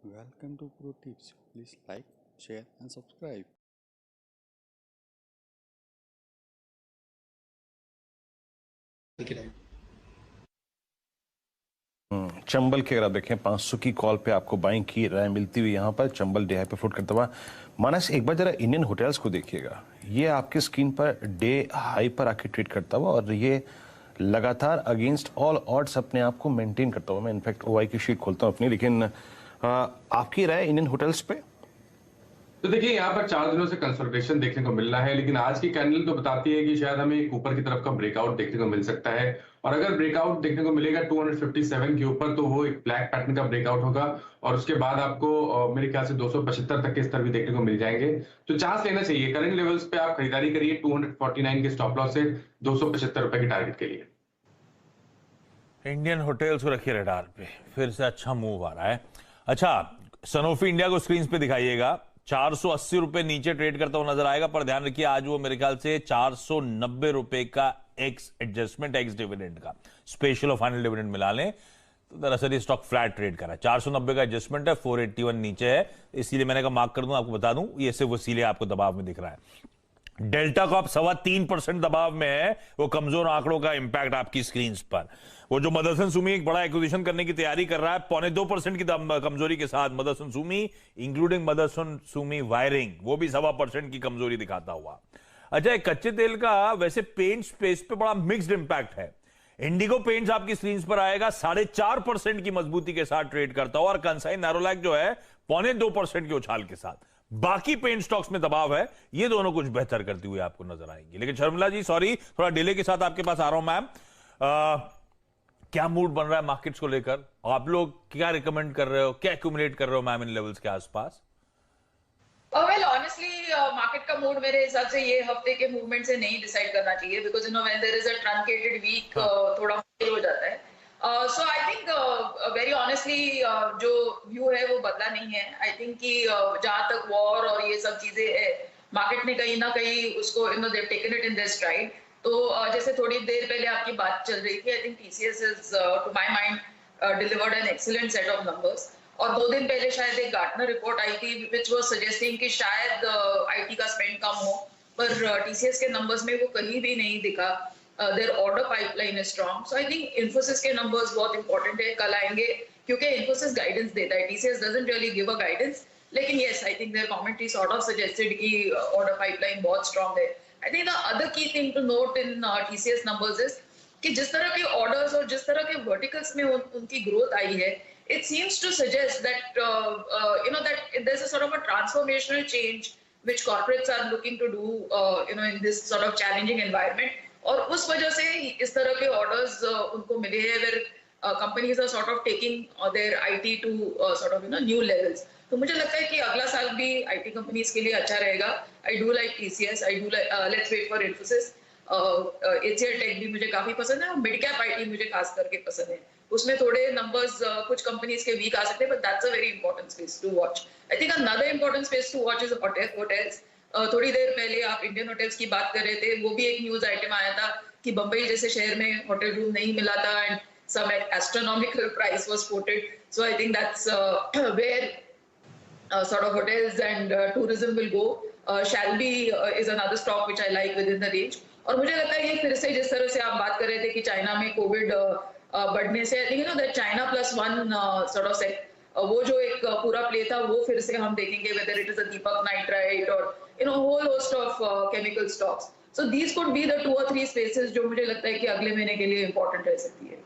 Welcome to Pro Tips. Please like, share, and subscribe. Chambal के अगर आप देखें 500 की कॉल पे आपको बाइंग की राय मिलती हुई यहाँ पर चंबल डे हाई पे फ्लोट करता हुआ। मानस एक बार जरा इंडियन होटल्स को देखिएगा, ये आपकी स्क्रीन पर डे हाई पर आके ट्रेड करता हुआ और ये लगातार अगेंस्ट ऑल ऑड्स अपने आप को मेंटेन करता हुआ। मैं इनफैक्ट ओआई की शीट खोलता हूँ अपनी, लेकिन आपकी राय इंडियन होटल्स पे? तो देखिए यहाँ पर 4 दिनों से कंसोलिडेशन देखने को मिल रहा है, लेकिन आज की कैंडल तो बताती है कि शायद हमें एक ऊपर की तरफ का ब्रेकआउट देखने को मिल सकता है। और अगर ब्रेकआउट देखने को मिलेगा 257 के ऊपर, तो वो एक ब्लैक पैटर्न का ब्रेकआउट होगा और उसके बाद आपको मेरे ख्याल से 275 तक के स्तर भी देखने को मिल जाएंगे। तो चांस लेना चाहिए। करंट लेवल्स पे आप खरीदारी करिए 249 के स्टॉप लॉस से 275 रुपए के टारगेट के लिए। इंडियन होटल्स को रखिए रडार पे, फिर से अच्छा मूव आ रहा है। अच्छा, सनोफी इंडिया को स्क्रीन पे दिखाइएगा। 480 रुपए नीचे ट्रेड करता हुआ नजर आएगा, पर ध्यान रखिए आज वो मेरे ख्याल से 490 रुपए का एक्स एडजस्टमेंट, एक्स डिविडेंड का स्पेशल और फाइनल डिविडेंड मिला लें तो दरअसल ये स्टॉक फ्लैट ट्रेड कर रहा है। 490 का एडजस्टमेंट है, 481 नीचे है, इसीलिए मैंने कहा मार्क कर दूं, आपको बता दूं ये सिर्फ वसीले आपको दबाव में दिख रहा है। डेल्टा कॉप 3.25% दबाव में है, वो कमजोर आंकड़ों का इंपैक्ट आपकी स्क्रीन पर। वो जो मदरसन सुमी एक बड़ा एक्विजिशन करने की तैयारी कर रहा है, 2.25% की कमजोरी के साथ मदरसन सुमी, इंक्लूडिंग मदरसन सुमी वायरिंग, वो भी 1.25% की कमजोरी दिखाता हुआ। अच्छा, कच्चे तेल का वैसे पेंट स्पेस पे बड़ा मिक्स्ड इंपैक्ट है। इंडिगो पेंट्स आपकी स्क्रीन पर आएगा 4.5% की मजबूती के साथ ट्रेड करता हुआ, और कंसाई नैरोलैक जो है 2.25% के उछाल के साथ। बाकी पेंट स्टॉक्स में दबाव है, ये दोनों कुछ बेहतर करती हुई आपको नजर आएंगे। लेकिन शर्मिला जी, सॉरी थोड़ा डिले के साथ आपके पास आ रहा हूं मैम। क्या मूड बन रहा है मार्केट्स को लेकर? आप लोग क्या रिकमेंड कर रहे हो, क्या एक्यूमुलेट कर रहे हो मैम इन लेवल्स के आसपास? वेल ऑनेस्टली मार्केट का मूड मेरे हिसाब से ये हफ्ते के मूवमेंट से नहीं डिसाइड करना चाहिए, because when there is a truncated week थोड़ा मुश्किल हो जाता है। So I think very honestly जो व्यू है वो बदला नहीं है। आई थिंक कि जहां तक वॉर और ये सब चीजें है, मार्केट ने कहीं ना कहीं उसको दे taken it in their STRIDE. तो जैसे थोड़ी देर पहले आपकी बात चल रही थी, I think TCS is to my mind delivered an excellent set of numbers. और 2 दिन पहले शायद एक गार्टनर रिपोर्ट आई थी विच वाज सजेस्टिंग कि शायद आईटी का स्पेंड कम हो, पर टीसीएस के नंबर्स में वो कहीं भी नहीं दिखा। Their order pipeline is strong. So I think Infosys के नंबर्स बहुत इंपॉर्टेंट है, कल आएंगे, क्योंकि इन्फोसिस गाइडेंस देता है, TCS doesn't really give a guidance. लेकिन yes, I think their commentary sort of suggested कि ऑर्डर पाइपलाइन बहुत स्ट्रांग है। I think the other key thing to note in TCS numbers is कि जिस तरह के ऑर्डर्स और जिस तरह के वर्टिकल्स में उनकी ग्रोथ आई है, it seems to suggest that that there's a sort of a transformational change which corporates are looking to do in this sort of challenging environment, और उस वजह से इस तरह के orders उनको मिले हैं, where companies are sort of taking their IT to sort of new levels. तो मुझे लगता है कि अगला साल भी IT कंपनीज के लिए अच्छा रहेगा। I do like TCS, I do like let's wait for Infosys. HCL tech भी मुझे काफी पसंद है, और मिड कैप आईटी मुझे खास करके पसंद है। उसमें थोड़े नंबर्स कुछ कंपनीज के वीक आ सकते हैं, but that's a very important space to watch. I think another important space to watch is hotels. थोड़ी देर पहले आप इंडियन होटल्स की बात कर रहे थे, वो भी एक न्यूज आइटम आया था कि बंबई जैसे शहर में होटल रूम नहीं मिला था, and some astronomical price was quoted. So I think that's where sort of hotels and tourism will go. Shalby is another stock which I like within the range. और मुझे लगता है ये फिर से जिस तरह से आप बात कर रहे थे कि चाइना में कोविड बढ़ने से, दैट चाइना +1 sort of वो जो एक पूरा प्ले था, वो फिर से हम देखेंगे, whether it is a Deepak nitrite और whole host of chemical stocks. So these could be the 2 or 3 spaces जो मुझे लगता है कि अगले महीने के लिए इंपॉर्टेंट रह सकती है।